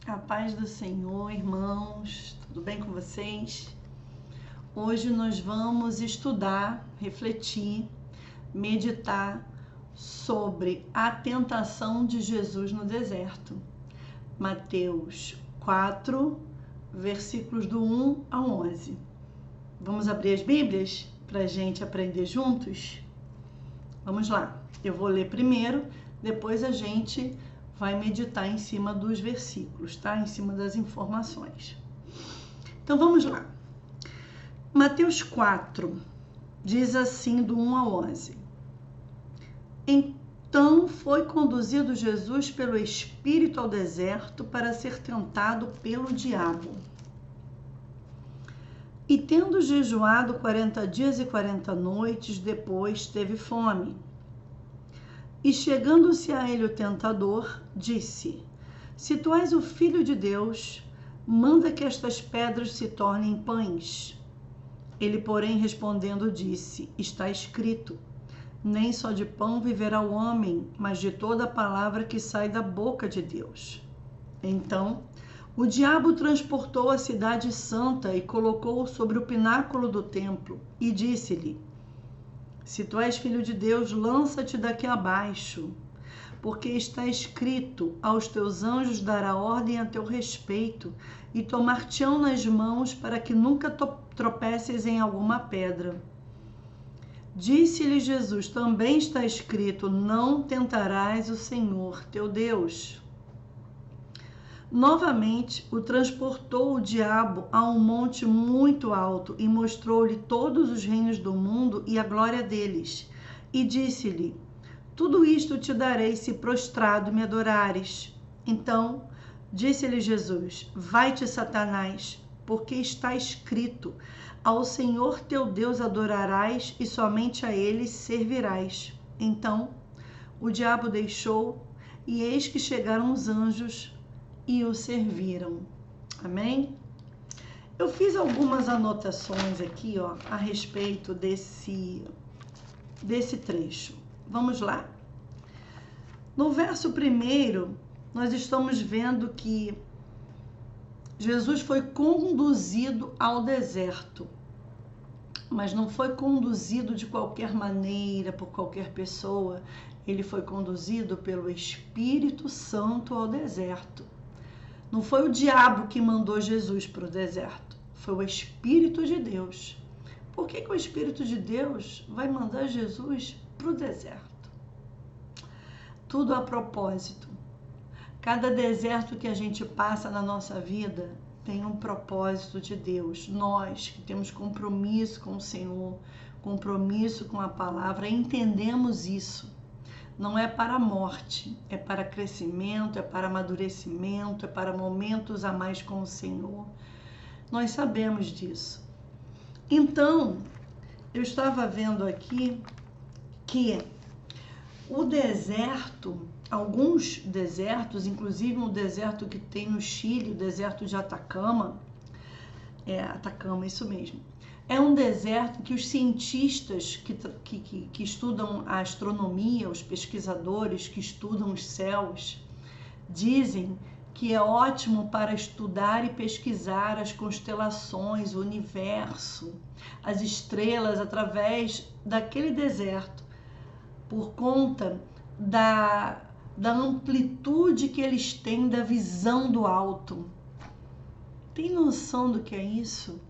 A paz do Senhor, irmãos, tudo bem com vocês? Hoje nós vamos estudar, refletir, meditar sobre a tentação de Jesus no deserto. Mateus 4, versículos do 1 ao 11. Vamos abrir as Bíblias para a gente aprender juntos? Vamos lá, eu vou ler primeiro, depois a gente vai meditar em cima dos versículos, tá? Em cima das informações. Então vamos lá. Mateus 4 diz assim, do 1 ao 11. Então foi conduzido Jesus pelo Espírito ao deserto para ser tentado pelo diabo. E tendo jejuado 40 dias e 40 noites, depois teve fome. E chegando-se a ele o tentador, disse: Se tu és o Filho de Deus, manda que estas pedras se tornem pães. Ele, porém, respondendo, disse: Está escrito: Nem só de pão viverá o homem, mas de toda a palavra que sai da boca de Deus. Então, o diabo transportou a cidade santa e colocou-o sobre o pináculo do templo, e disse-lhe: Se tu és filho de Deus, lança-te daqui abaixo, porque está escrito: aos teus anjos dará ordem a teu respeito, e tomar-te-ão nas mãos para que nunca tropeces em alguma pedra. Disse-lhe Jesus: também está escrito: não tentarás o Senhor teu Deus. Novamente o transportou o diabo a um monte muito alto e mostrou-lhe todos os reinos do mundo e a glória deles. E disse-lhe: Tudo isto te darei se prostrado me adorares. Então disse-lhe Jesus: Vai-te, Satanás, porque está escrito: Ao Senhor teu Deus adorarás e somente a ele servirás. Então o diabo deixou, e eis que chegaram os anjos e o serviram. Amém? Eu fiz algumas anotações aqui, a respeito desse trecho. Vamos lá? No verso 1, nós estamos vendo que Jesus foi conduzido ao deserto, mas não foi conduzido de qualquer maneira, por qualquer pessoa. Ele foi conduzido pelo Espírito Santo ao deserto. Não foi o diabo que mandou Jesus para o deserto, foi o Espírito de Deus. Por que o Espírito de Deus vai mandar Jesus para o deserto? Tudo a propósito. Cada deserto que a gente passa na nossa vida tem um propósito de Deus. Nós que temos compromisso com o Senhor, compromisso com a palavra, entendemos isso. Não é para a morte, é para crescimento, é para amadurecimento, é para momentos a mais com o Senhor. Nós sabemos disso. Então, eu estava vendo aqui que o deserto, alguns desertos, inclusive um deserto que tem no Chile, o deserto de Atacama, Atacama, isso mesmo. É um deserto que os cientistas que estudam a astronomia, os pesquisadores que estudam os céus, dizem que é ótimo para estudar e pesquisar as constelações, o universo, as estrelas através daquele deserto, por conta da amplitude que eles têm da visão do alto. Tem noção do que é isso?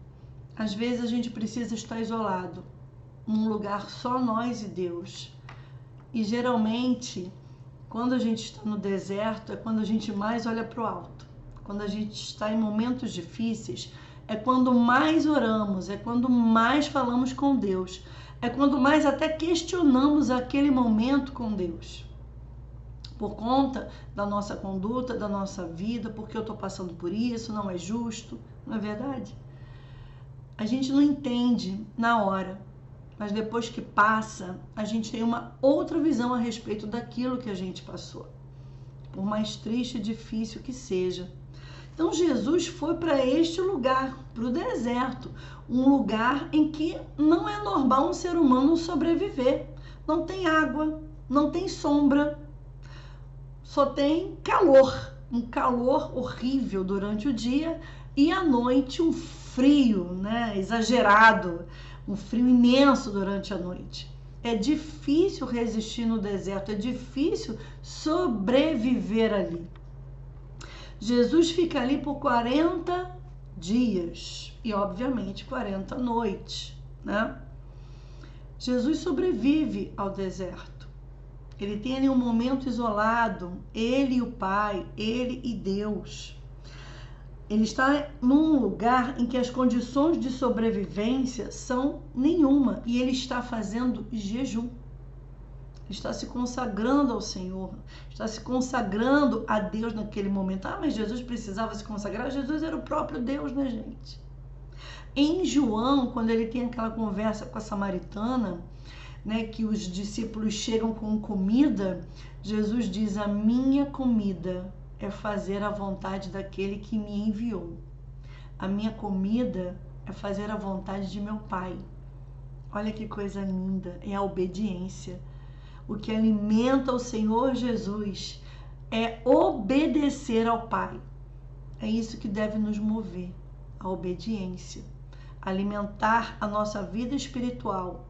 Às vezes a gente precisa estar isolado, num lugar só nós e Deus. E geralmente, quando a gente está no deserto, é quando a gente mais olha para o alto. Quando a gente está em momentos difíceis, é quando mais oramos, é quando mais falamos com Deus. É quando mais até questionamos aquele momento com Deus. Por conta da nossa conduta, da nossa vida, porque eu estou passando por isso, não é justo, não é verdade? A gente não entende na hora, mas depois que passa, a gente tem uma outra visão a respeito daquilo que a gente passou, por mais triste e difícil que seja. Então Jesus foi para este lugar, para o deserto, um lugar em que não é normal um ser humano sobreviver. Não tem água, não tem sombra, só tem calor, um calor horrível durante o dia e à noite um frio, né, exagerado, um frio imenso durante a noite. É difícil resistir no deserto, é difícil sobreviver ali. Jesus fica ali por 40 dias e, obviamente, 40 noites, né? Jesus sobrevive ao deserto. Ele tem ali um momento isolado, ele e o Pai, ele e Deus. Ele está num lugar em que as condições de sobrevivência são nenhuma e ele está fazendo jejum. Está se consagrando ao Senhor, está se consagrando a Deus naquele momento. Ah, mas Jesus precisava se consagrar? Jesus era o próprio Deus, né, gente? Em João, quando ele tem aquela conversa com a samaritana, né, que os discípulos chegam com comida, Jesus diz: a minha comida é fazer a vontade daquele que me enviou. A minha comida é fazer a vontade de meu Pai. Olha que coisa linda, é a obediência. O que alimenta o Senhor Jesus é obedecer ao Pai. É isso que deve nos mover, a obediência. Alimentar a nossa vida espiritual,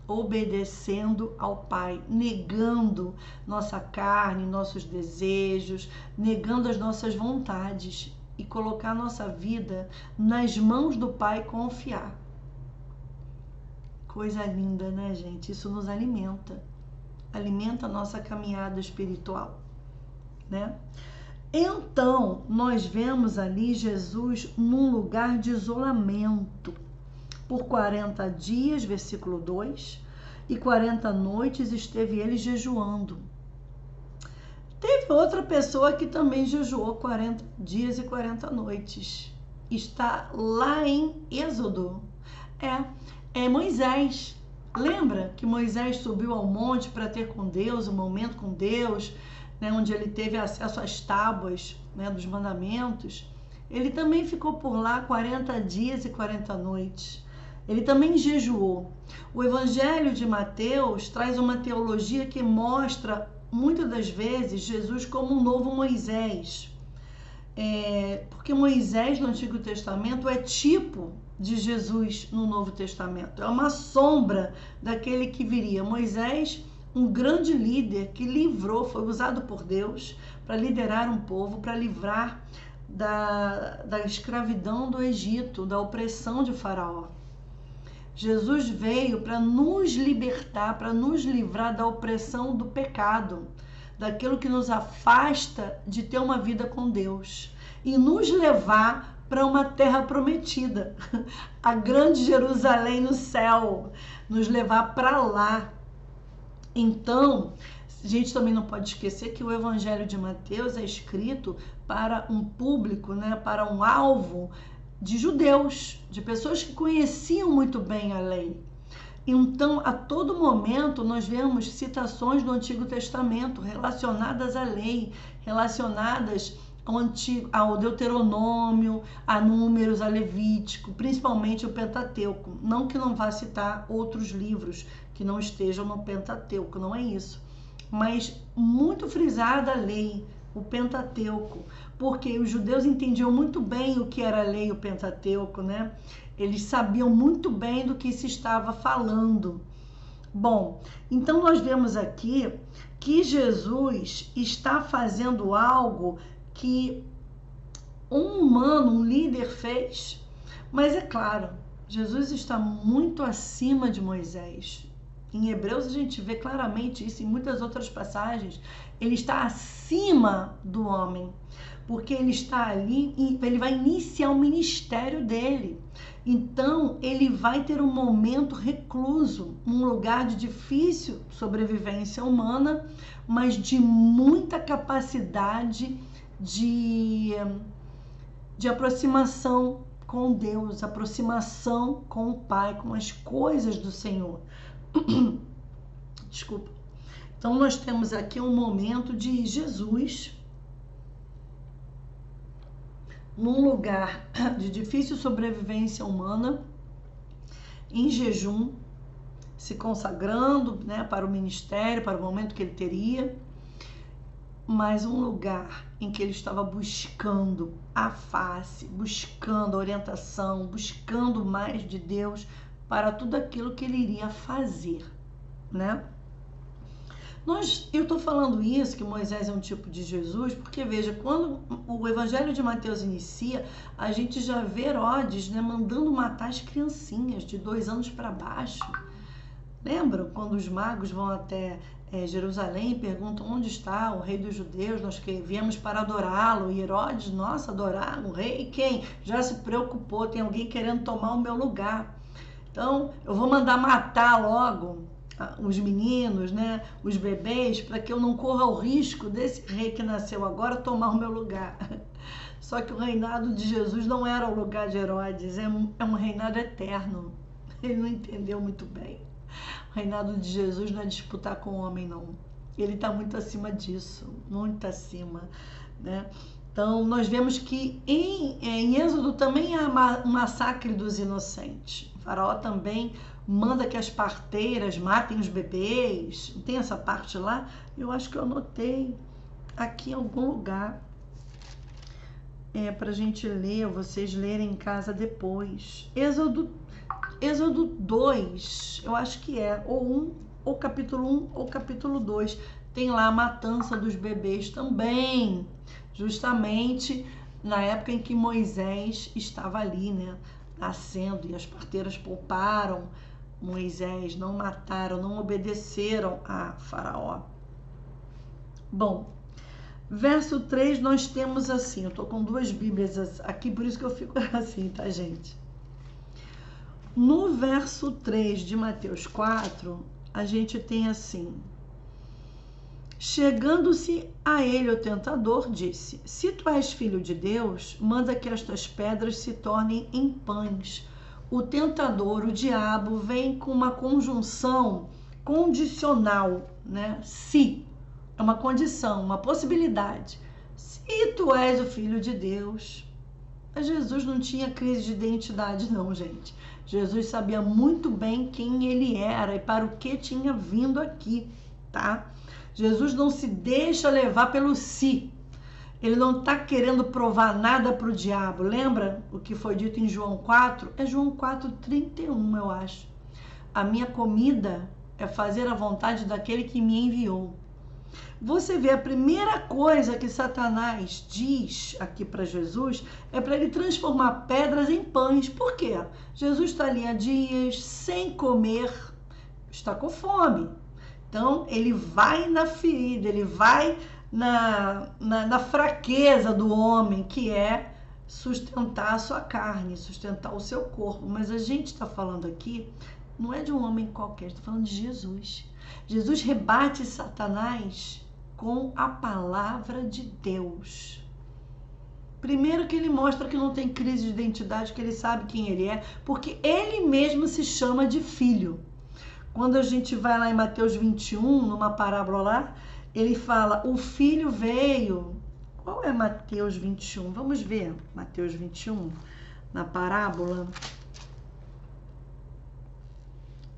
obedecendo ao Pai, negando nossa carne, nossos desejos, negando as nossas vontades e colocar nossa vida nas mãos do Pai e confiar. Coisa linda, né, gente? Isso nos alimenta a nossa caminhada espiritual, né? Então, nós vemos ali Jesus num lugar de isolamento por 40 dias, versículo 2, e 40 noites esteve ele jejuando. Teve outra pessoa que também jejuou 40 dias e 40 noites. Está lá em Êxodo. É Moisés. Lembra que Moisés subiu ao monte para ter com Deus, um momento com Deus, né, onde ele teve acesso às tábuas, né, dos mandamentos? Ele também ficou por lá 40 dias e 40 noites. Ele também jejuou. O Evangelho de Mateus traz uma teologia que mostra, muitas das vezes, Jesus como um novo Moisés. Porque Moisés no Antigo Testamento é tipo de Jesus no Novo Testamento. É uma sombra daquele que viria. Moisés, um grande líder que livrou, foi usado por Deus para liderar um povo, para livrar da escravidão do Egito, da opressão de Faraó. Jesus veio para nos libertar, para nos livrar da opressão do pecado, daquilo que nos afasta de ter uma vida com Deus e nos levar para uma terra prometida, a grande Jerusalém no céu, nos levar para lá. Então, a gente também não pode esquecer que o Evangelho de Mateus é escrito para um público, né, para um alvo de judeus, de pessoas que conheciam muito bem a lei. Então, a todo momento, nós vemos citações do Antigo Testamento relacionadas à lei, relacionadas ao Deuteronômio, a Números, a Levítico, principalmente o Pentateuco. Não que não vá citar outros livros que não estejam no Pentateuco, não é isso. Mas muito frisada a lei, o Pentateuco, porque os judeus entendiam muito bem o que era a lei, o Pentateuco, né? Eles sabiam muito bem do que se estava falando. Bom, então nós vemos aqui que Jesus está fazendo algo que um humano, um líder fez. Mas é claro, Jesus está muito acima de Moisés. Em Hebreus a gente vê claramente isso, em muitas outras passagens. Ele está acima do homem, porque ele está ali e ele vai iniciar o ministério dele. Então, ele vai ter um momento recluso, um lugar de difícil sobrevivência humana, mas de muita capacidade de aproximação com Deus, aproximação com o Pai, com as coisas do Senhor. Desculpa. Então, nós temos aqui um momento de Jesus num lugar de difícil sobrevivência humana, em jejum, se consagrando, né, para o ministério, para o momento que ele teria. mas um lugar em que ele estava buscando a face, buscando a orientação, buscando mais de Deus para tudo aquilo que ele iria fazer, né? Eu estou falando isso, que Moisés é um tipo de Jesus, porque veja, quando o Evangelho de Mateus inicia, a gente já vê Herodes, né, mandando matar as criancinhas de 2 anos para baixo. Lembram quando os magos vão até Jerusalém e perguntam onde está o rei dos judeus, nós que viemos para adorá-lo, e Herodes, nossa, adorar o rei, quem? Já se preocupou, tem alguém querendo tomar o meu lugar. Então, eu vou mandar matar logo os meninos, né, os bebês, para que eu não corra o risco desse rei que nasceu agora tomar o meu lugar. Só que o reinado de Jesus não era o lugar de Herodes, é um reinado eterno. Ele não entendeu muito bem. O reinado de Jesus não é disputar com o homem, não. Ele está muito acima disso, muito acima, né? Então, nós vemos que em Êxodo também há um massacre dos inocentes. O faraó também manda que as parteiras matem os bebês. Não tem essa parte lá? Eu acho que eu anotei aqui em algum lugar. Para a gente ler, vocês lerem em casa depois. Êxodo 2, eu acho que ou 1, ou capítulo 1, ou capítulo 2. Tem lá a matança dos bebês também. Justamente na época em que Moisés estava ali, né, nascendo, e as parteiras pouparam Moisés, não mataram, não obedeceram a Faraó. Bom, verso 3 nós temos assim, eu tô com 2 Bíblias aqui, por isso que eu fico assim, tá, gente? No verso 3 de Mateus 4, a gente tem assim: chegando-se a ele o tentador, disse: se tu és filho de Deus, manda que estas pedras se tornem em pães. O tentador, o diabo, vem com uma conjunção condicional, né? Se, é uma condição, uma possibilidade. Se tu és o filho de Deus. Mas Jesus não tinha crise de identidade, não, gente. Jesus sabia muito bem quem ele era e para o que tinha vindo aqui, tá? Jesus não se deixa levar pelo si. Ele não está querendo provar nada para o diabo. Lembra o que foi dito em João 4? É João 4:31, eu acho. A minha comida é fazer a vontade daquele que me enviou. Você vê, a primeira coisa que Satanás diz aqui para Jesus é para ele transformar pedras em pães. Por quê? Jesus está ali há dias sem comer, está com fome. Então, ele vai na ferida, ele vai na fraqueza do homem, que é sustentar a sua carne, sustentar o seu corpo. Mas a gente está falando aqui, não é de um homem qualquer, está falando de Jesus. Jesus rebate Satanás com a palavra de Deus. Primeiro que ele mostra que não tem crise de identidade, que ele sabe quem ele é, porque ele mesmo se chama de filho. Quando a gente vai lá em Mateus 21, numa parábola lá, ele fala, o filho veio. Qual é Mateus 21? Vamos ver Mateus 21, na parábola.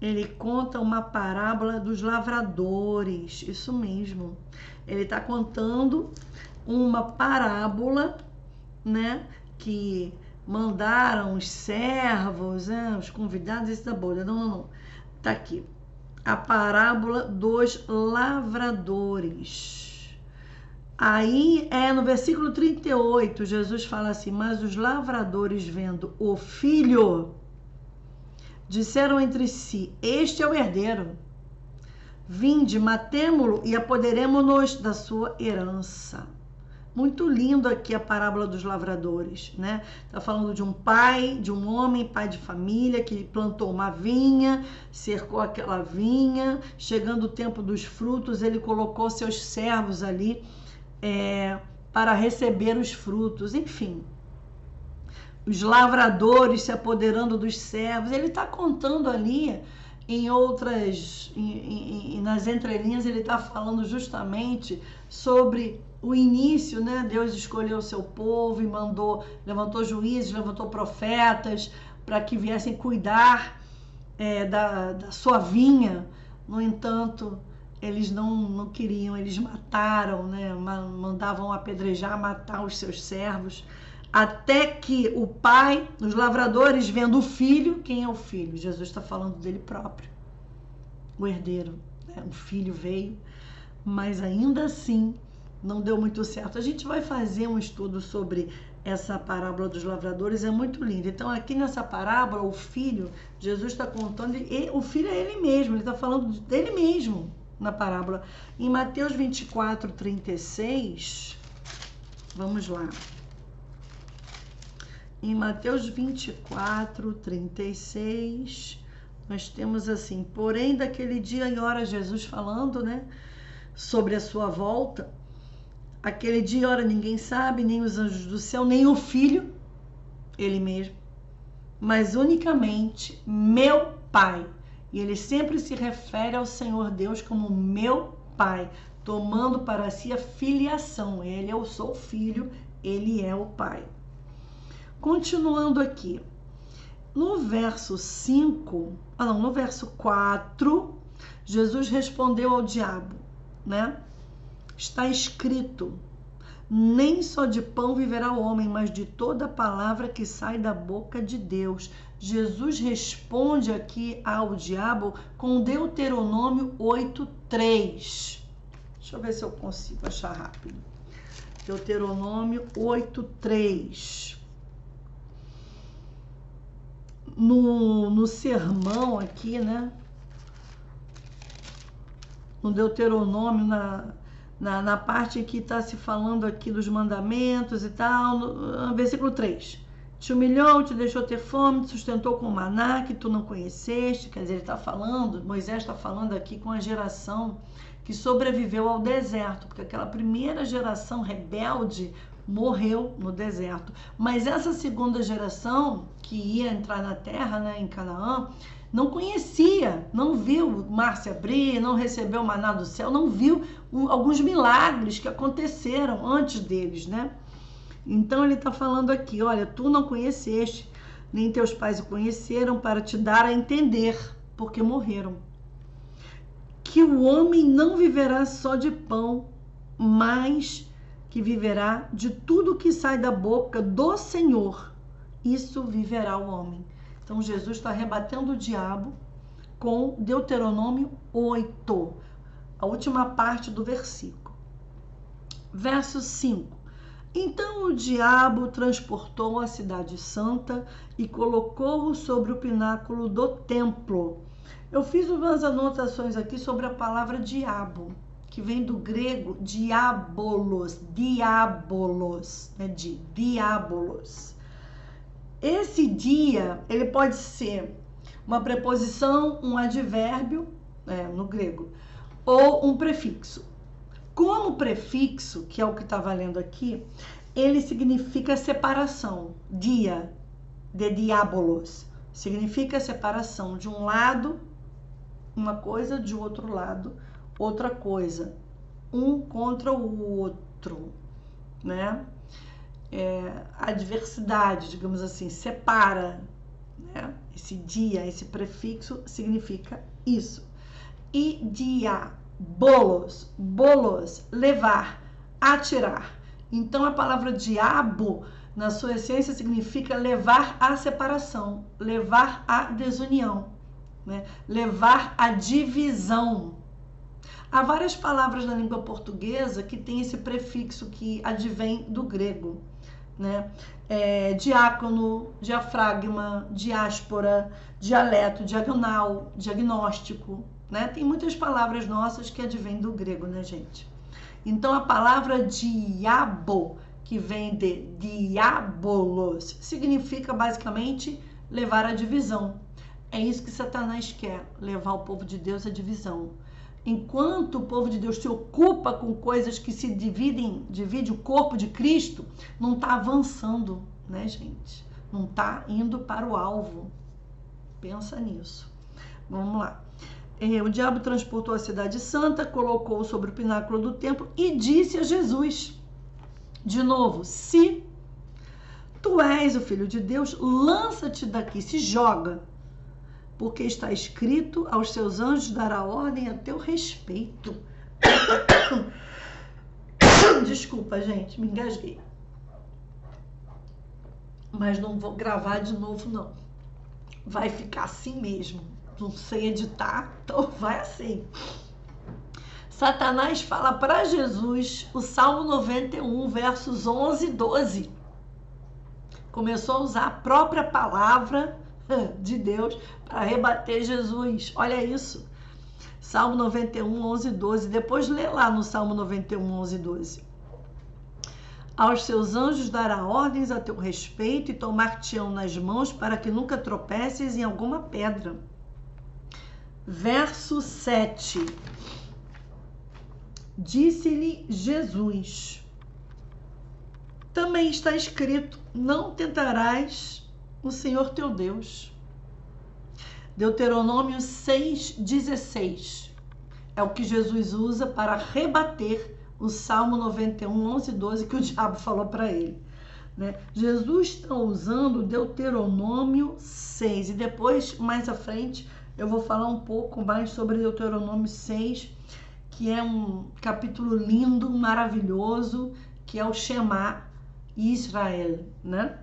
Ele conta uma parábola dos lavradores, isso mesmo. Ele está contando uma parábola, né, que mandaram os servos, né, os convidados, esse da bolha. Não. Tá aqui. A parábola dos lavradores. Aí no versículo 38, Jesus fala assim: mas os lavradores, vendo o filho, disseram entre si: este é o herdeiro. Vinde, matemo-lo e apoderemo-nos da sua herança. Muito lindo aqui a parábola dos lavradores, né? Tá falando de um pai, de um homem, pai de família, que plantou uma vinha, cercou aquela vinha, chegando o tempo dos frutos, ele colocou seus servos ali para receber os frutos, enfim. Os lavradores se apoderando dos servos, ele está contando ali nas entrelinhas, ele está falando justamente sobre o início, né? Deus escolheu o seu povo e levantou juízes, levantou profetas para que viessem cuidar da sua vinha. No entanto, eles não queriam, eles mataram, né? Mandavam apedrejar, matar os seus servos, até que o pai, os lavradores, vendo o filho, quem é o filho? Jesus está falando dele próprio, o herdeiro, né? O filho veio, mas ainda assim não deu muito certo. A gente vai fazer um estudo sobre essa parábola dos lavradores, é muito linda. Então aqui nessa parábola, o filho, Jesus está contando, o filho é ele mesmo, ele está falando dele mesmo na parábola. Em Mateus 24, 36, vamos lá. Em Mateus 24, 36, nós temos assim: porém, daquele dia e hora, Jesus falando, né, sobre a sua volta, aquele dia e hora ninguém sabe, nem os anjos do céu, nem o Filho, ele mesmo, mas unicamente meu Pai. E ele sempre se refere ao Senhor Deus como meu Pai, tomando para si a filiação. Ele, eu sou o Filho, ele é o Pai. Continuando aqui, no verso 4, Jesus respondeu ao diabo, né? Está escrito: nem só de pão viverá o homem, mas de toda palavra que sai da boca de Deus. Jesus responde aqui ao diabo com Deuteronômio 8:3. Deixa eu ver se eu consigo achar rápido. Deuteronômio 8:3. No sermão aqui, né? No Deuteronômio, na parte que está se falando aqui dos mandamentos e tal, no versículo 3. Te humilhou, te deixou ter fome, te sustentou com maná que tu não conheceste. Quer dizer, ele está falando, Moisés está falando aqui com a geração que sobreviveu ao deserto, porque aquela primeira geração rebelde morreu no deserto. Mas essa segunda geração, que ia entrar na terra, né, em Canaã, não conhecia, não viu o mar se abrir, não recebeu o maná do céu, não viu alguns milagres que aconteceram antes deles, né? Então ele está falando aqui: olha, tu não conheceste, nem teus pais o conheceram, para te dar a entender, porque morreram, que o homem não viverá só de pão, mas que viverá de tudo que sai da boca do Senhor. Isso viverá o homem. Então Jesus está rebatendo o diabo com Deuteronômio 8, a última parte do versículo. Verso 5. Então o diabo transportou a cidade santa e colocou-o sobre o pináculo do templo. Eu fiz umas anotações aqui sobre a palavra diabo, que vem do grego diabolos, né, de diabolos. Esse dia, ele pode ser uma preposição, um advérbio, no grego, ou um prefixo. Como prefixo, que é o que está valendo aqui, ele significa separação. Dia, de diabolos, significa separação. De um lado, uma coisa, de outro lado, outra coisa. Um contra o outro, né? Adversidade, digamos assim, separa, né? Esse dia, esse prefixo significa isso. E diabolos, bolos, levar, atirar. Então a palavra diabo, na sua essência, significa levar à separação, levar à desunião, né? Levar à divisão. Há várias palavras na língua portuguesa que tem esse prefixo que advém do grego, né? Diácono, diafragma, diáspora, dialeto, diagonal, diagnóstico, né? Tem muitas palavras nossas que advêm do grego, né, gente? Então a palavra diabo, que vem de diabolos, significa basicamente levar à divisão. É isso que Satanás quer, levar o povo de Deus à divisão. Enquanto o povo de Deus se ocupa com coisas que se divide o corpo de Cristo, não está avançando, né, gente? Não está indo para o alvo. Pensa nisso. Vamos lá. O diabo transportou a cidade santa, colocou-o sobre o pináculo do templo e disse a Jesus, de novo: se tu és o Filho de Deus, lança-te daqui, se joga. porque está escrito: aos seus anjos dará ordem a teu respeito. Desculpa, gente, me engasguei. Mas não vou gravar de novo, não. Vai ficar assim mesmo. Não sei editar, então vai assim. Satanás fala para Jesus o Salmo 91, versos 11 e 12. Começou a usar a própria palavra de Deus para rebater Jesus. Olha isso. Salmo 91, 11 e 12. Depois lê lá no Salmo 91, 11 e 12. Aos seus anjos dará ordens a teu respeito e tomar-te-ão nas mãos para que nunca tropeces em alguma pedra. Verso 7. Disse-lhe Jesus: também está escrito: não tentarás o Senhor teu Deus. Deuteronômio 6,16 é o que Jesus usa para rebater o Salmo 91, 11 e 12 que o diabo falou para ele, né? Jesus está usando Deuteronômio 6 e depois, mais à frente, eu vou falar um pouco mais sobre Deuteronômio 6, que é um capítulo lindo, maravilhoso, que é o Shema Israel, né?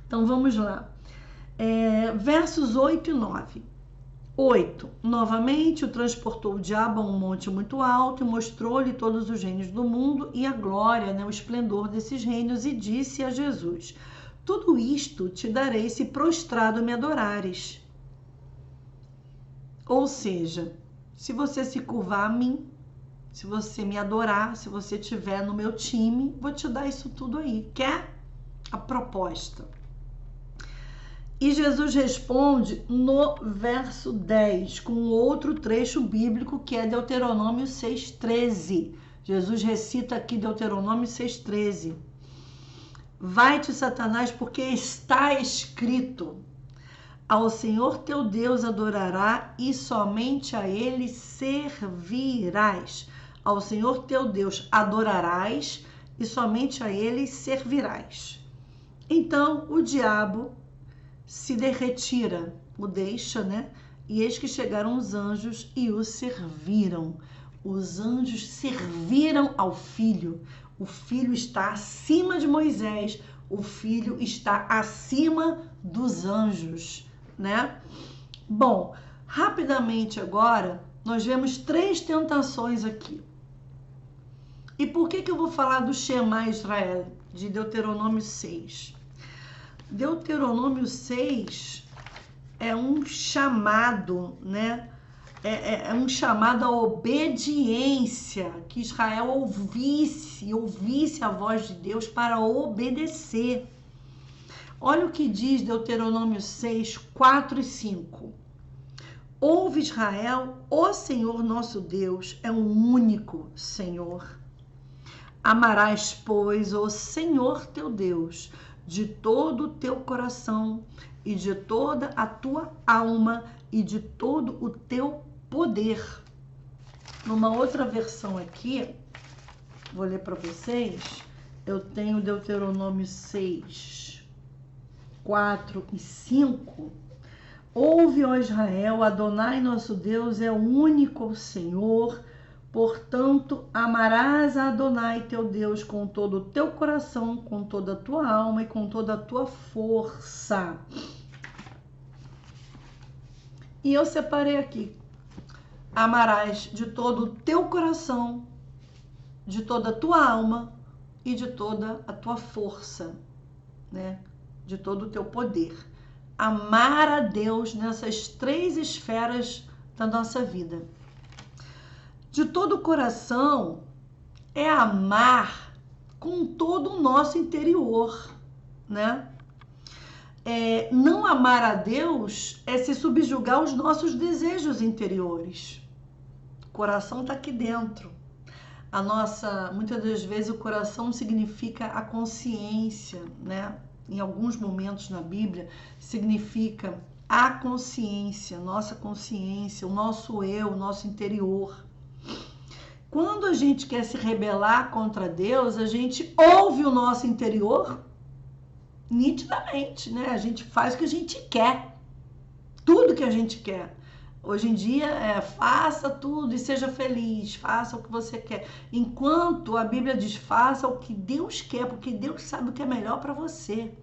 Então vamos lá. Versos 8 e 9. 8. Novamente o transportou o diabo a um monte muito alto e mostrou-lhe todos os reinos do mundo e a glória, né, o esplendor desses reinos, e disse a Jesus: tudo isto te darei se prostrado me adorares. Ou seja, se você se curvar a mim, se você me adorar, se você estiver no meu time, vou te dar isso tudo aí. Quer? A proposta. E Jesus responde no verso 10, com outro trecho bíblico que é Deuteronômio 6,13. Jesus recita aqui Deuteronômio 6,13. Vai-te, Satanás, porque está escrito: ao Senhor teu Deus adorará e somente a ele servirás. Ao Senhor teu Deus adorarás e somente a ele servirás. Então o diabo se retira, o deixa, né? E eis que chegaram os anjos e o serviram. Os anjos serviram ao filho. O filho está acima de Moisés. O filho está acima dos anjos, né? Bom, rapidamente agora, nós vemos 3 tentações aqui. E por que eu vou falar do Shema Israel, de Deuteronômio 6? Deuteronômio 6 é um chamado, né? É um chamado à obediência, que Israel ouvisse a voz de Deus para obedecer. Olha o que diz Deuteronômio 6, 4 e 5. Ouve, Israel, o Senhor nosso Deus é um único Senhor. Amarás, pois, o Senhor teu Deus de todo o teu coração e de toda a tua alma e de todo o teu poder. Numa outra versão aqui, vou ler para vocês, eu tenho Deuteronômio 6, 4 e 5. Ouve, ó Israel, Adonai nosso Deus é o único Senhor. Portanto, amarás a Adonai teu Deus com todo o teu coração, com toda a tua alma e com toda a tua força. E eu separei aqui: amarás de todo o teu coração, de toda a tua alma e de toda a tua força, né? De todo o teu poder. Amar a Deus nessas 3 esferas da nossa vida. De todo o coração é amar com todo o nosso interior, né? Não amar a Deus é se subjugar aos nossos desejos interiores. O coração está aqui dentro. Muitas das vezes o coração significa a consciência, né? Em alguns momentos na Bíblia significa a consciência, nossa consciência, o nosso eu, o nosso interior. Quando a gente quer se rebelar contra Deus, a gente ouve o nosso interior nitidamente, né? A gente faz o que a gente quer. tudo que a gente quer. Hoje em dia faça tudo e seja feliz, faça o que você quer. Enquanto a Bíblia diz faça o que Deus quer, porque Deus sabe o que é melhor para você.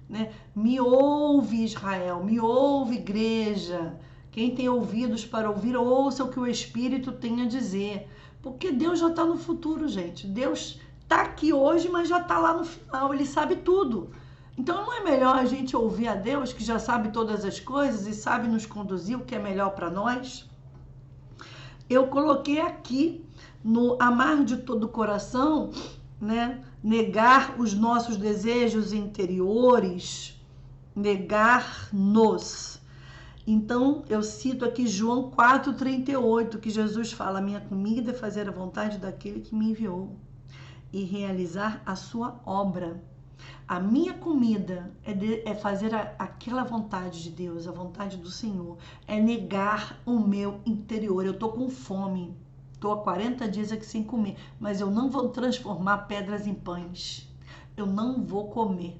Né? Me ouve, Israel, me ouve, igreja. Quem tem ouvidos para ouvir, ouça o que o Espírito tem a dizer. Porque Deus já está no futuro, gente. Deus está aqui hoje, mas já está lá no final. Ele sabe tudo. Então não é melhor a gente ouvir a Deus, que já sabe todas as coisas e sabe nos conduzir o que é melhor para nós? Eu coloquei aqui no amar de todo o coração, né? Negar os nossos desejos interiores, negar-nos. Então, eu cito aqui João 4,38, que Jesus fala: minha comida é fazer a vontade daquele que me enviou e realizar a sua obra. A minha comida é fazer aquela vontade de Deus, a vontade do Senhor, é negar o meu interior. Eu tô com fome, tô há 40 dias aqui sem comer, mas eu não vou transformar pedras em pães. Eu não vou comer,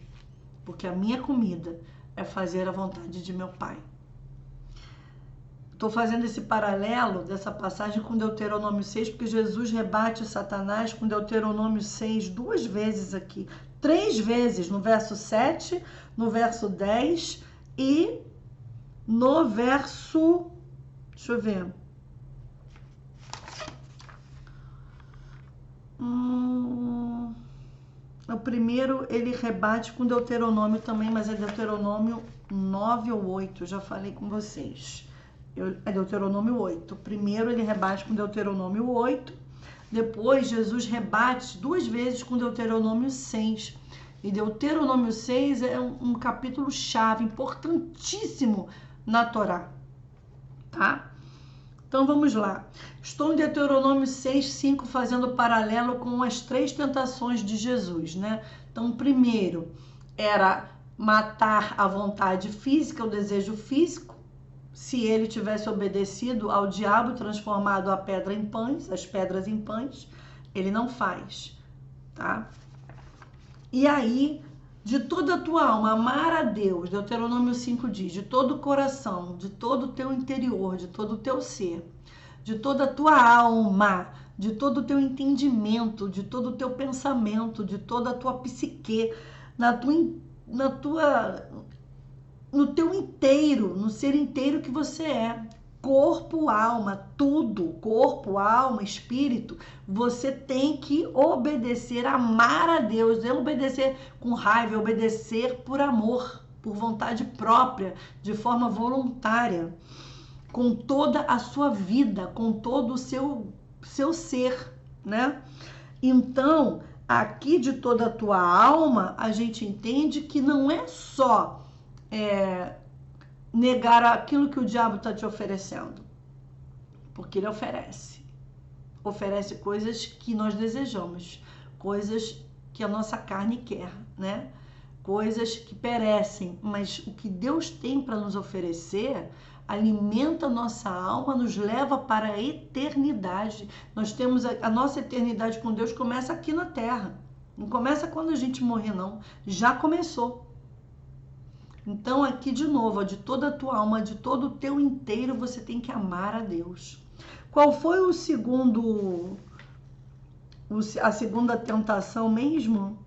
porque a minha comida é fazer a vontade de meu Pai. Estou fazendo esse paralelo dessa passagem com Deuteronômio 6, porque Jesus rebate Satanás com Deuteronômio 6 duas vezes aqui. 3 vezes, no verso 7, no verso 10 e no verso... Deixa eu ver. O primeiro ele rebate com Deuteronômio também, mas é Deuteronômio 9 ou 8, já falei com vocês. É Deuteronômio 8. Primeiro ele rebate com Deuteronômio 8, depois Jesus rebate 2 vezes com Deuteronômio 6. E Deuteronômio 6 é um capítulo chave, importantíssimo na Torá, tá? Então vamos lá. Estou em Deuteronômio 6, 5, fazendo paralelo com as 3 tentações de Jesus, né? Então, primeiro era matar a vontade física, o desejo físico. Se ele tivesse obedecido ao diabo, transformado a pedra em pães, as pedras em pães, ele não faz, tá? E aí, de toda a tua alma, amar a Deus, Deuteronômio 5 diz, de todo o coração, de todo o teu interior, de todo o teu ser, de toda a tua alma, de todo o teu entendimento, de todo o teu pensamento, de toda a tua psique, no teu inteiro, no ser inteiro que você é, corpo, alma, tudo, corpo, alma, espírito, você tem que obedecer, amar a Deus, não obedecer com raiva, obedecer por amor, por vontade própria, de forma voluntária, com toda a sua vida, com todo o seu ser, né? Então, aqui de toda a tua alma, a gente entende que não é só negar aquilo que o diabo está te oferecendo, porque ele oferece coisas que nós desejamos, coisas que a nossa carne quer, né? Coisas que perecem, mas o que Deus tem para nos oferecer alimenta a nossa alma, nos leva para a eternidade. Nós temos a nossa eternidade com Deus, começa aqui na terra, não começa quando a gente morrer, não, já começou. Então, aqui de novo, de toda a tua alma, de todo o teu inteiro, você tem que amar a Deus. Qual foi a segunda tentação mesmo?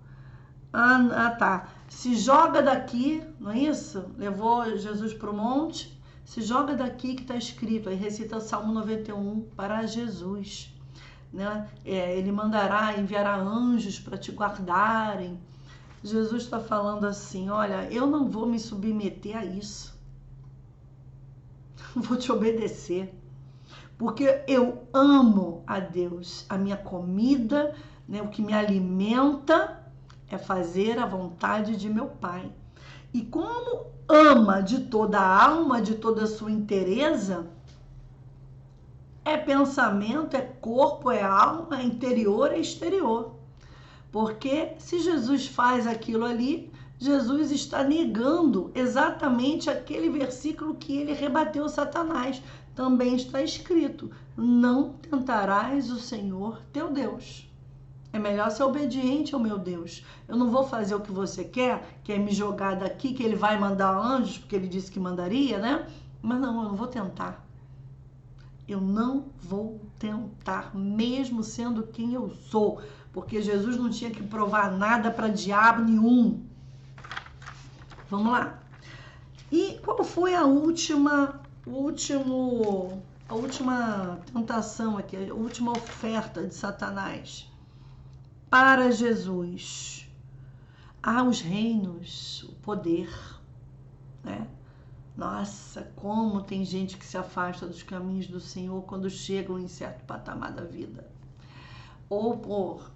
Tá. Se joga daqui, não é isso? Levou Jesus para o monte. Se joga daqui que está escrito. Aí recita o Salmo 91 para Jesus. Né? Ele enviará anjos para te guardarem. Jesus está falando assim, olha, eu não vou me submeter a isso. Vou te obedecer. Porque eu amo a Deus. A minha comida, né, o que me alimenta é fazer a vontade de meu Pai. E como ama de toda a alma, de toda a sua inteireza, é pensamento, é corpo, é alma, é interior, é exterior. Porque se Jesus faz aquilo ali, Jesus está negando exatamente aquele versículo que ele rebateu Satanás. Também está escrito, não tentarás o Senhor teu Deus. É melhor ser obediente ao meu Deus. Eu não vou fazer o que você quer, que é me jogar daqui, que ele vai mandar anjos, porque ele disse que mandaria, né? Mas não, eu não vou tentar. Eu não vou tentar, mesmo sendo quem eu sou, porque Jesus não tinha que provar nada para diabo nenhum. Vamos lá. E qual foi a última tentação aqui, a última oferta de Satanás para Jesus? Os reinos, o poder, né? Nossa, como tem gente que se afasta dos caminhos do Senhor quando chegam em certo patamar da vida. Ou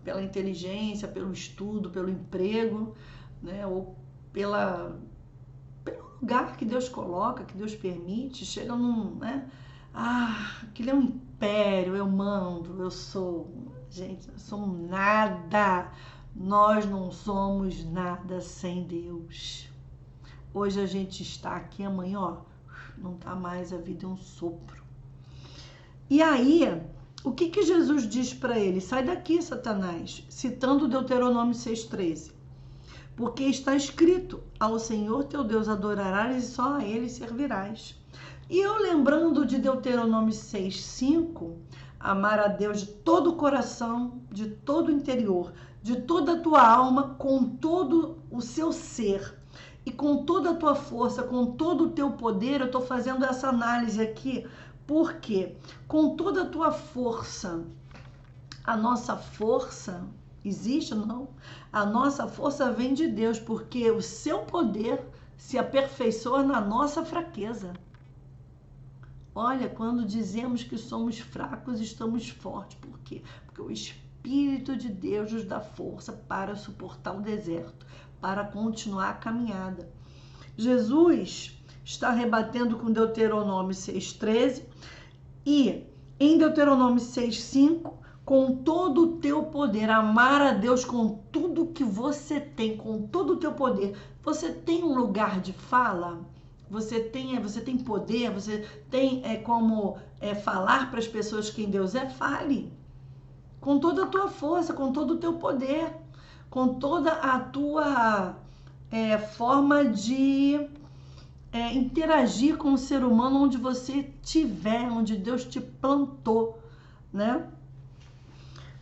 pela inteligência, pelo estudo, pelo emprego, né? Ou pelo lugar que Deus coloca, que Deus permite, chega num, né? Aquilo é um império, eu mando, eu sou. Gente, nós somos nada. Nós não somos nada sem Deus. Hoje a gente está aqui, amanhã, ó, não está mais, a vida é um sopro. E aí, o que Jesus diz para ele? Sai daqui, Satanás, citando Deuteronômio 6,13. Porque está escrito, ao Senhor teu Deus adorarás e só a ele servirás. E eu lembrando de Deuteronômio 6,5, amar a Deus de todo o coração, de todo o interior, de toda a tua alma, com todo o seu ser, e com toda a tua força, com todo o teu poder. Eu estou fazendo essa análise aqui, porque com toda a tua força, a nossa força, existe ou não? A nossa força vem de Deus, porque o seu poder se aperfeiçoa na nossa fraqueza. Olha, quando dizemos que somos fracos, estamos fortes. Por quê? Porque o Espírito de Deus nos dá força para suportar o deserto, para continuar a caminhada. Jesus está rebatendo com Deuteronômio 6,13 e em Deuteronômio 6,5, com todo o teu poder, amar a Deus com tudo que você tem, com todo o teu poder. Você tem um lugar de fala? Você tem poder? Você tem como falar para as pessoas quem Deus é? Fale. Com toda a tua força, com todo o teu poder, com toda a tua forma de interagir com o ser humano onde você estiver, onde Deus te plantou, né?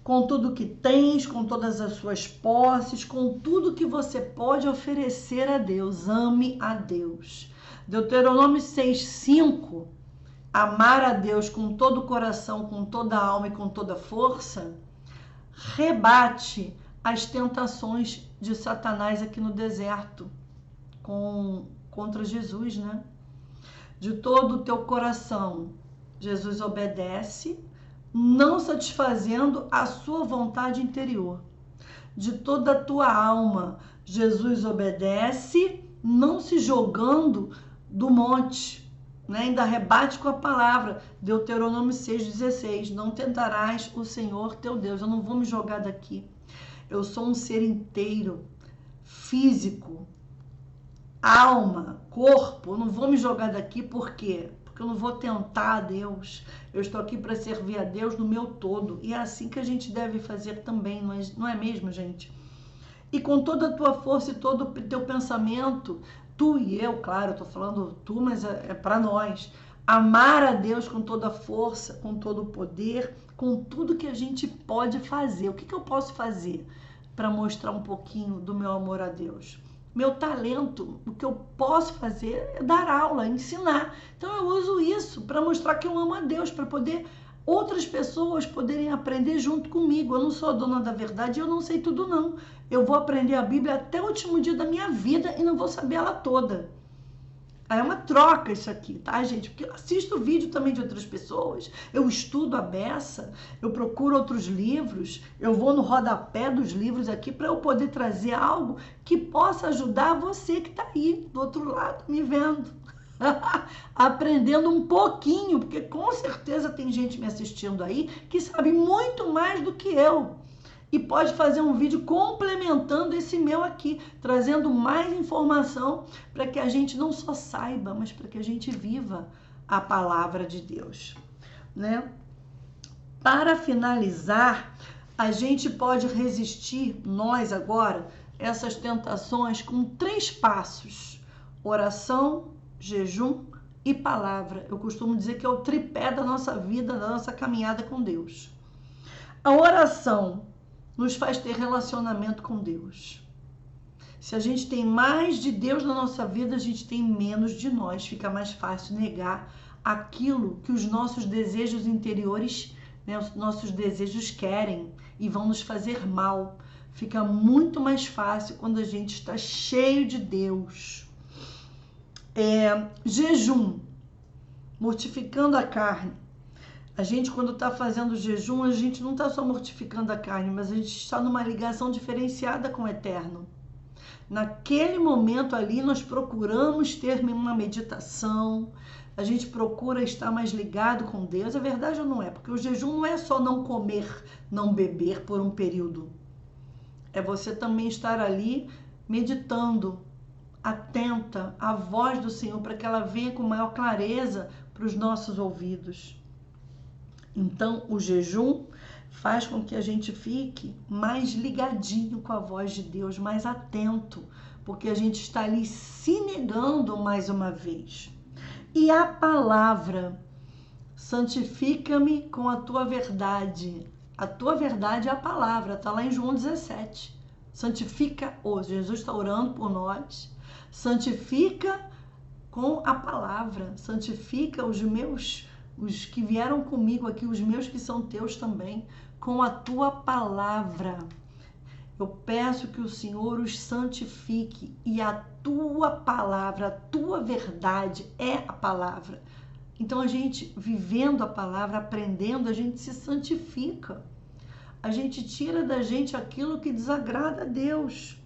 Com tudo que tens, com todas as suas posses, com tudo que você pode oferecer a Deus. Ame a Deus. Deuteronômio 6,5, amar a Deus com todo o coração, com toda a alma e com toda a força, rebate as tentações de Satanás aqui no deserto contra Jesus, né? De todo o teu coração, Jesus obedece, não satisfazendo a sua vontade interior. De toda a tua alma, Jesus obedece, não se jogando do monte, né? Ainda rebate com a palavra, Deuteronômio 6,16, não tentarás o Senhor teu Deus. Eu não vou me jogar daqui. Eu sou um ser inteiro, físico, alma, corpo. Eu não vou me jogar daqui, por quê? Porque eu não vou tentar a Deus. Eu estou aqui para servir a Deus no meu todo. E é assim que a gente deve fazer também, não é mesmo, gente? E com toda a tua força e todo o teu pensamento, tu e eu, claro, eu estou falando tu, mas é para nós. Amar a Deus com toda a força, com todo o poder, com tudo que a gente pode fazer. O que eu posso fazer para mostrar um pouquinho do meu amor a Deus? Meu talento, o que eu posso fazer é dar aula, ensinar. Então eu uso isso para mostrar que eu amo a Deus, para poder outras pessoas poderem aprender junto comigo. Eu não sou a dona da verdade, eu não sei tudo não. Eu vou aprender a Bíblia até o último dia da minha vida e não vou saber ela toda. É uma troca isso aqui, tá, gente? Porque eu assisto vídeo também de outras pessoas, eu estudo a beça, eu procuro outros livros, eu vou no rodapé dos livros aqui para eu poder trazer algo que possa ajudar você que tá aí do outro lado me vendo. Aprendendo um pouquinho, porque com certeza tem gente me assistindo aí que sabe muito mais do que eu. E pode fazer um vídeo complementando esse meu aqui, trazendo mais informação para que a gente não só saiba, mas para que a gente viva a palavra de Deus, né? Para finalizar, A gente pode resistir, nós agora, essas tentações com 3 passos: oração, jejum e palavra. Eu costumo dizer que é o tripé da nossa vida, da nossa caminhada com Deus. A oração nos faz ter relacionamento com Deus. Se a gente tem mais de Deus na nossa vida, a gente tem menos de nós. Fica mais fácil negar aquilo que os nossos desejos interiores, né, os nossos desejos querem e vão nos fazer mal. Fica muito mais fácil quando a gente está cheio de Deus. Jejum, mortificando a carne. A gente, quando está fazendo jejum, a gente não está só mortificando a carne, mas a gente está numa ligação diferenciada com o Eterno. Naquele momento ali, nós procuramos ter uma meditação, a gente procura estar mais ligado com Deus. É verdade ou não é? Porque o jejum não é só não comer, não beber por um período. É você também estar ali meditando, atenta à voz do Senhor, para que ela venha com maior clareza para os nossos ouvidos. Então, o jejum faz com que a gente fique mais ligadinho com a voz de Deus, mais atento, porque a gente está ali se negando mais uma vez. E a palavra, santifica-me com a tua verdade. A tua verdade é a palavra, está lá em João 17. Santifica-os. Jesus está orando por nós. Santifica com a palavra. Santifica os que vieram comigo aqui, os meus que são teus também, com a tua palavra. Eu peço que o Senhor os santifique, e a tua palavra, a tua verdade é a palavra. Então a gente, vivendo a palavra, aprendendo, a gente se santifica. A gente tira da gente aquilo que desagrada a Deus.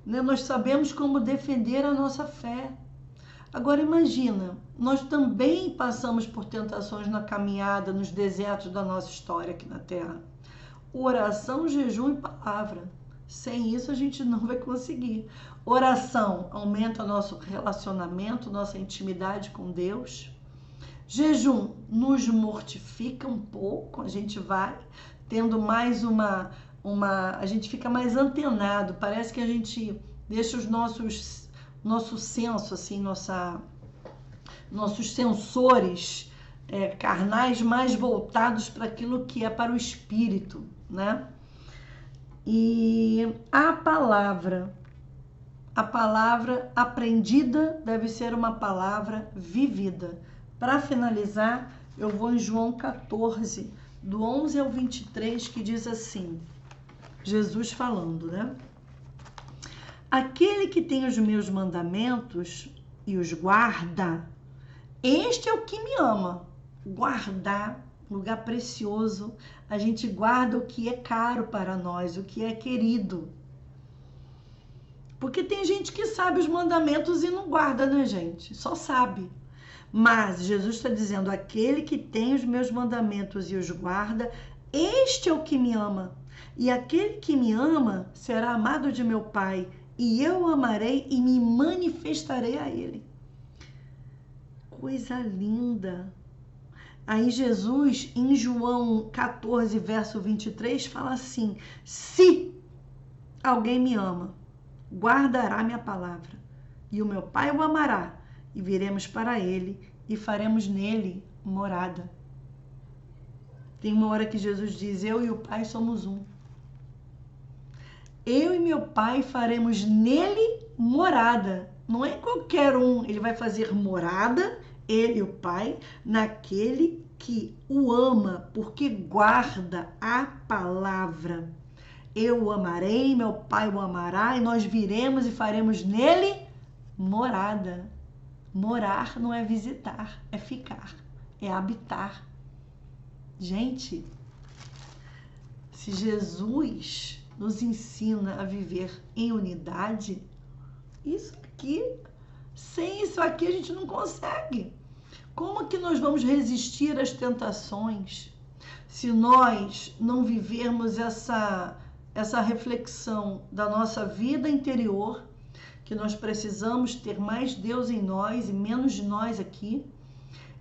Né? Nós sabemos como defender a nossa fé. Agora imagina, nós também passamos por tentações na caminhada, nos desertos da nossa história aqui na Terra. Oração, jejum e palavra. Sem isso a gente não vai conseguir. Oração aumenta nosso relacionamento, nossa intimidade com Deus. Jejum nos mortifica um pouco, a gente vai tendo mais a gente fica mais antenado, parece que a gente deixa nosso senso, assim, nossos sensores carnais mais voltados para aquilo que é para o espírito, né? E a palavra aprendida deve ser uma palavra vivida. Para finalizar, eu vou em João 14, do 11 ao 23, que diz assim, Jesus falando, né? Aquele que tem os meus mandamentos e os guarda, este é o que me ama. Guardar, lugar precioso. A gente guarda o que é caro para nós, o que é querido. Porque tem gente que sabe os mandamentos e não guarda, né, gente? Só sabe. Mas Jesus está dizendo, aquele que tem os meus mandamentos e os guarda, este é o que me ama. E aquele que me ama será amado de meu Pai, e eu o amarei e me manifestarei a ele. Coisa linda. Aí Jesus, em João 14, verso 23, fala assim, se alguém me ama, guardará minha palavra, e o meu Pai o amará, e viremos para ele e faremos nele morada. Tem uma hora que Jesus diz, eu e o Pai somos um. Eu e meu Pai faremos nele morada. Não é qualquer um, ele vai fazer morada, ele e o Pai, naquele que o ama, porque guarda a palavra. Eu o amarei, meu Pai o amará, e nós viremos e faremos nele morada. Morar não é visitar, é ficar, é habitar. Gente, se Jesus nos ensina a viver em unidade, isso aqui, sem isso aqui a gente não consegue. Como que nós vamos resistir às tentações se nós não vivermos essa reflexão da nossa vida interior, que nós precisamos ter mais Deus em nós e menos de nós aqui,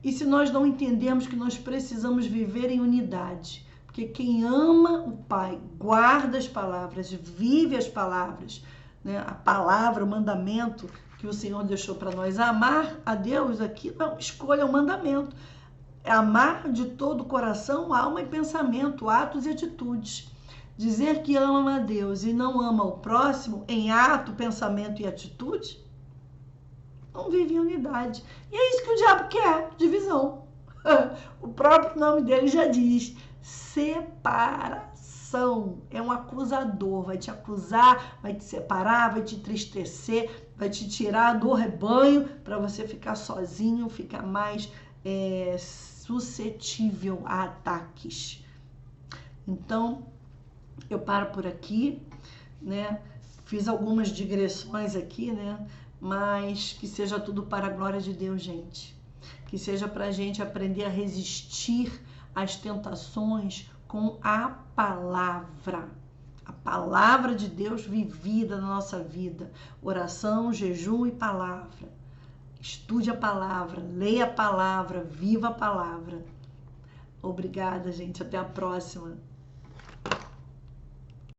e se nós não entendermos que nós precisamos viver em unidade, Porque quem ama o Pai, guarda as palavras, vive as palavras, né? A palavra, o mandamento que o Senhor deixou para nós. Amar a Deus aqui não escolha o mandamento. É amar de todo o coração, alma e pensamento, atos e atitudes. Dizer que ama a Deus e não ama o próximo em ato, pensamento e atitude, não vive em unidade. E é isso que o diabo quer, divisão. O próprio nome dele já diz, separação. É um acusador, vai te acusar, vai te separar, vai te entristecer, vai te tirar do rebanho para você ficar sozinho, ficar mais suscetível a ataques. Então, eu paro por aqui, né? Fiz algumas digressões aqui, né? Mas que seja tudo para a glória de Deus, gente. Que seja para a gente aprender a resistir às tentações com a palavra. A palavra de Deus vivida na nossa vida. Oração, jejum e palavra. Estude a palavra, leia a palavra, viva a palavra. Obrigada, gente. Até a próxima.